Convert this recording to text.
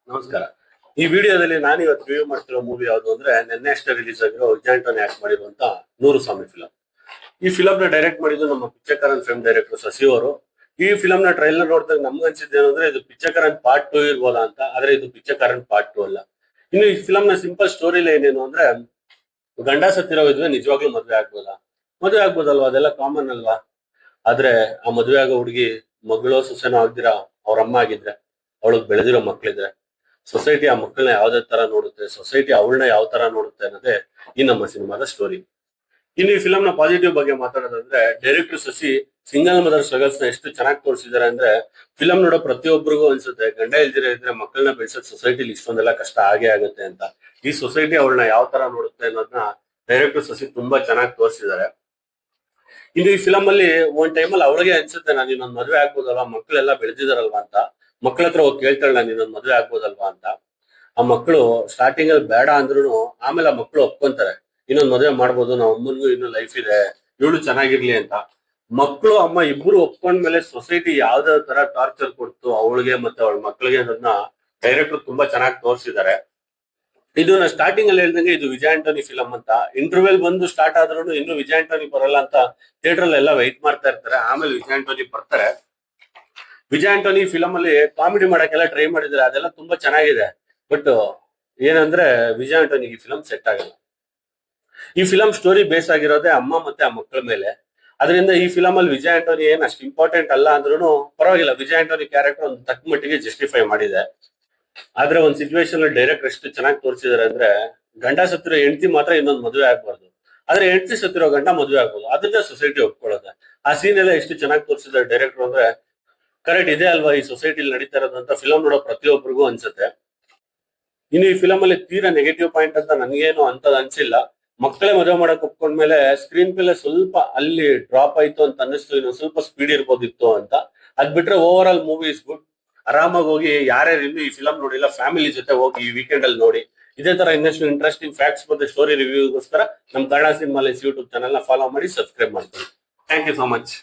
ನಮಸ್ಕಾರ. ಈ ವಿಡಿಯೋದಲ್ಲಿ ನಾನು ಇವತ್ತು ರಿವ್ಯೂ ಮಾಡ್ತಿರೋ ಮೂವಿ ಯಾವುದು ಅಂದ್ರೆ ನಿನ್ನೆ ಅಷ್ಟೇ ರಿಲೀಸ್ ಆಗಿರೋ ವಿಜಯ್ ಆಂಟೋನಿ ಆಕ್ಟ್ ಮಾಡಿರುವಂತ ನೂರು ಸ್ವಾಮಿ ಫಿಲಂ. ಈ ಫಿಲಂ ನ ಡೈರೆಕ್ಟ್ ಮಾಡಿದ್ದು ನಮ್ಮ ಪಿಚ್ಚಕರನ್ ಫಿಲ್ಮ್ ಡೈರೆಕ್ಟರ್ ಶಶಿ ಅವರು. ಈ ಫಿಲಂ ನ ಟ್ರೈಲರ್ ನೋಡಿದಾಗ ನಮ್ಗೆ ಅನ್ಸಿದ್ದು ಏನಂದ್ರೆ ಇದು ಪಿಚ್ಚಕರನ್ ಪಾರ್ಟ್ 2 ಇರ್ಬೋದಾ ಅಂತ. ಆದ್ರೆ ಇದು ಪಿಚ್ಚಕರನ್ ಪಾರ್ಟ್ 2 ಅಲ್ಲ. ಇನ್ನು ಈ ಫಿಲಂ ನ ಸಿಂಪಲ್ ಸ್ಟೋರಿ ಲೈನ್ ಏನು ಅಂದ್ರೆ, ಗಂಡ ಸತ್ತಿರೋ ಇದ್ವಿ ನಿಜವಾಗ್ಲೂ ಮದ್ವೆ ಆಗ್ಬೋದಾ? ಮದ್ವೆ ಆಗ್ಬೋದಲ್ವಾ, ಅದೆಲ್ಲ ಕಾಮನ್ ಅಲ್ವಾ? ಆದ್ರೆ ಆ ಮದ್ವೆ ಆಗೋ ಹುಡುಗಿ ಮಗಳು ಸೊಸೆನೋ ಆಗ್ದಿರಾ ಅವ್ರ ಅಮ್ಮ ಆಗಿದ್ರೆ, ಅವಳಿಗೆ ಬೆಳೆದಿರೋ ಮಕ್ಳಿದ್ರೆ, ಸೊಸೈಟಿ ಆ ಮಕ್ಕಳನ್ನ ಯಾವ್ದೇ ತರ ನೋಡುತ್ತೆ, ಸೊಸೈಟಿ ಅವಳನ್ನ ಯಾವ ತರ ನೋಡುತ್ತೆ ಅನ್ನೋದೇ ಈ ನಮ್ಮ ಸಿನಿಮಾದ ಸ್ಟೋರಿ. ಇನ್ನು ಈ ಫಿಲಂ ನ ಪಾಸಿಟಿವ್ ಬಗ್ಗೆ ಮಾತಾಡೋದಂದ್ರೆ, director Shashi single mother struggles ನ ಎಷ್ಟು ಚೆನ್ನಾಗಿ ತೋರಿಸಿದ್ದಾರೆ ಅಂದ್ರೆ, ಫಿಲಂ ನೋಡೋ ಪ್ರತಿಯೊಬ್ಬರಿಗೂ ಅನ್ಸುತ್ತೆ ಗಂಡ ಇಲ್ದಿರ ಇದ್ರೆ ಮಕ್ಕಳನ್ನ ಬೆಳೆಸೋದ್ ಸೊಸೈಟಿಲಿ ಇಷ್ಟೊಂದೆಲ್ಲ ಕಷ್ಟ ಆಗೇ ಆಗುತ್ತೆ ಅಂತ. ಈ ಸೊಸೈಟಿ ಅವಳನ್ನ ಯಾವ ತರ ನೋಡುತ್ತೆ ಅನ್ನೋದನ್ನ ಡೈರೆಕ್ಟರ್ ಶಶಿ ತುಂಬಾ ಚೆನ್ನಾಗಿ ತೋರಿಸಿದ್ದಾರೆ. ಇನ್ನು ಈ ಫಿಲಂ ಅಲ್ಲಿ ಒಂದ್ ಟೈಮಲ್ಲಿ ಅವಳಿಗೆ ಅನ್ಸುತ್ತೆ ನಾನು ಇನ್ನೊಂದ್ ಮದ್ವೆ ಆಗ್ಬೋದಲ್ವಾ, ಮಕ್ಕಳೆಲ್ಲ ಬೆಳೆದಿದಾರಲ್ವಾ ಅಂತ. ಮಕ್ಳ ಹತ್ರ ಹೋಗಿ ಕೇಳ್ತಾಳೆ ನಾನು ಇನ್ನೊಂದ್ ಮದ್ವೆ ಆಗ್ಬೋದಲ್ವಾ ಅಂತ. ಆ ಮಕ್ಕಳು ಸ್ಟಾರ್ಟಿಂಗ್ ಅಲ್ಲಿ ಬೇಡ ಅಂದ್ರೂ ಆಮೇಲೆ ಆ ಮಕ್ಕಳು ಒಪ್ಕೊಂತಾರೆ, ಇನ್ನೊಂದ್ ಮದ್ವೆ ಮಾಡ್ಬೋದು, ನಾವ್ ಅಮ್ಮನ್ಗೂ ಇನ್ನೂ ಲೈಫ್ ಇದೆ, ಇವಳು ಚೆನ್ನಾಗಿರ್ಲಿ ಅಂತ. ಮಕ್ಕಳು ಅಮ್ಮ ಇಬ್ರು ಒಪ್ಕೊಂಡ್ಮೇಲೆ ಸೊಸೈಟಿ ಯಾವ್ದೇ ತರ ಟಾರ್ಚರ್ ಕೊಡ್ತು ಅವಳಿಗೆ ಮತ್ತೆ ಅವಳ ಮಕ್ಕಳಿಗೆ ಅನ್ನೋದನ್ನ ಡೈರೆಕ್ಟರ್ ತುಂಬಾ ಚೆನ್ನಾಗಿ ತೋರಿಸಿದ್ದಾರೆ. ಇದು ನಾ ಸ್ಟಾರ್ಟಿಂಗ್ ಅಲ್ಲಿ ಹೇಳ್ದಂಗೆ ಇದು ವಿಜಯ್ ಆಂಟೋನಿ ಫಿಲಂ ಅಂತ. ಇಂಟರ್ವೆಲ್ ಬಂದು ಸ್ಟಾರ್ಟ್ ಆದ್ರೂ ಇನ್ನು ವಿಜಯ್ ಆಂಟೋನಿ ಬರಲ್ಲ ಅಂತ ಥಿಯೇಟರ್ ಎಲ್ಲ ವೆಯ್ಟ್ ಮಾಡ್ತಾ ಇರ್ತಾರೆ. ಆಮೇಲೆ ವಿಜಯ್ ಆಂಟೋನಿ ಬರ್ತಾರೆ. ವಿಜಯ್ ಆಂಟೋನಿ ಫಿಲಂ ಅಲ್ಲಿ ಕಾಮಿಡಿ ಮಾಡಕ್ಕೆಲ್ಲ ಟ್ರೈ ಮಾಡಿದ್ರೆ ಅದೆಲ್ಲ ತುಂಬಾ ಚೆನ್ನಾಗಿದೆ. ಬಟ್ ಏನಂದ್ರೆ ವಿಜಯ್ ಆಂಟೋನಿಗೆ ಈ ಫಿಲಂ ಸೆಟ್ ಆಗಲ್ಲ. ಈ ಫಿಲಂ ಸ್ಟೋರಿ ಬೇಸ್ ಆಗಿರೋದೇ ಅಮ್ಮ ಮತ್ತೆ ಆ ಮಕ್ಕಳ ಮೇಲೆ. ಅದರಿಂದ ಈ ಫಿಲಂ ಅಲ್ಲಿ ವಿಜಯ್ ಆಂಟೋನಿ ಏನ್ ಅಷ್ಟು ಇಂಪಾರ್ಟೆಂಟ್ ಅಲ್ಲ ಅಂದ್ರೂ ಪರವಾಗಿಲ್ಲ, ವಿಜಯ್ ಆಂಟೋನಿ ಕ್ಯಾರೆಕ್ಟರ್ ಒಂದು ತಕ್ಕ ಮಟ್ಟಿಗೆ ಜಸ್ಟಿಫೈ ಮಾಡಿದೆ. ಆದ್ರೆ ಒಂದ್ ಸಿಚುವೇಶನ್ ಅಲ್ಲಿ ಡೈರೆಕ್ಟರ್ ಎಷ್ಟು ಚೆನ್ನಾಗಿ ತೋರಿಸಿದಾರೆ ಅಂದ್ರೆ, ಗಂಡ ಸತ್ತಿರೋ ಹೆಂಡತಿ ಮಾತ್ರ ಇನ್ನೊಂದು ಮದುವೆ ಆಗ್ಬಾರ್ದು, ಆದ್ರೆ ಹೆಂಡತಿ ಸತ್ತಿರೋ ಗಂಡ ಮದುವೆ ಆಗ್ಬೋದು, ಅದನ್ನ ಸೊಸೈಟಿ ಒಪ್ಕೊಳ್ಳೋದೆ. ಆ ಸೀನ್ ಎಲ್ಲ ಎಷ್ಟು ಚೆನ್ನಾಗಿ ತೋರಿಸಿದಾರೆ ಡೈರೆಕ್ಟರ್ ಅಂದ್ರೆ, ಕರೆಕ್ಟ್ ಇದೆ ಅಲ್ವಾ ಈ ಸೊಸೈಟಿಲಿ ನಡೀತಾ ಇರೋದು ಅಂತ ಫಿಲಂ ನೋಡೋ ಪ್ರತಿಯೊಬ್ಬರಿಗೂ ಅನ್ಸುತ್ತೆ. ಇನ್ನು ಈ ಫಿಲಂ ಅಲ್ಲಿ ತೀರಾ ನೆಗೆಟಿವ್ ಪಾಯಿಂಟ್ ಅಂತ ನನ್ಗೇನು ಅಂತದ್ ಅನ್ಸಿಲ್ಲ. ಮಕ್ಕಳೇ ಮದುವೆ ಮಾಡಕ್ ಒಪ್ಕೊಂಡ್ಮೇಲೆ ಸ್ಕ್ರೀನ್ ಪ್ಲೇ ಸ್ವಲ್ಪ ಅಲ್ಲಿ ಡ್ರಾಪ್ ಆಯ್ತು ಅಂತ ಅನ್ನಿಸ್ತು, ಇನ್ನೊಂದು ಸ್ವಲ್ಪ ಸ್ಪೀಡ್ ಇರ್ಬೋದಿತ್ತು ಅಂತ. ಅದ್ ಬಿಟ್ರೆ over all movie is good. ಆರಾಮಾಗಿ ಹೋಗಿ, ಯಾರ್ಯಾರು ಇನ್ನು ಈ ಫಿಲಂ ನೋಡಿಲ್ಲ ಫ್ಯಾಮಿಲಿ ಜೊತೆ ಹೋಗಿ ಈ ವೀಕೆಂಡ್ ಅಲ್ಲಿ ನೋಡಿ. ಇದೇ ತರ ಇನ್ನಷ್ಟು ಇಂಟ್ರೆಸ್ಟಿಂಗ್ ಫ್ಯಾಕ್ಟ್ಸ್ ಮತ್ತೆ ಸ್ಟೋರಿ ರಿವ್ಯೂಗೋಸ್ಕರ ನಮ್ಮ ಕನ್ನಡ ಸಿನಿಮಾ ಯೂಟ್ಯೂಬ್ ಚಾನಲ್ ನ ಫಾಲೋ ಮಾಡಿ, ಸಬ್ಸ್ಕ್ರೈಬ್ ಮಾಡ್ಕೊಳ್ಳಿ. Thank you so much.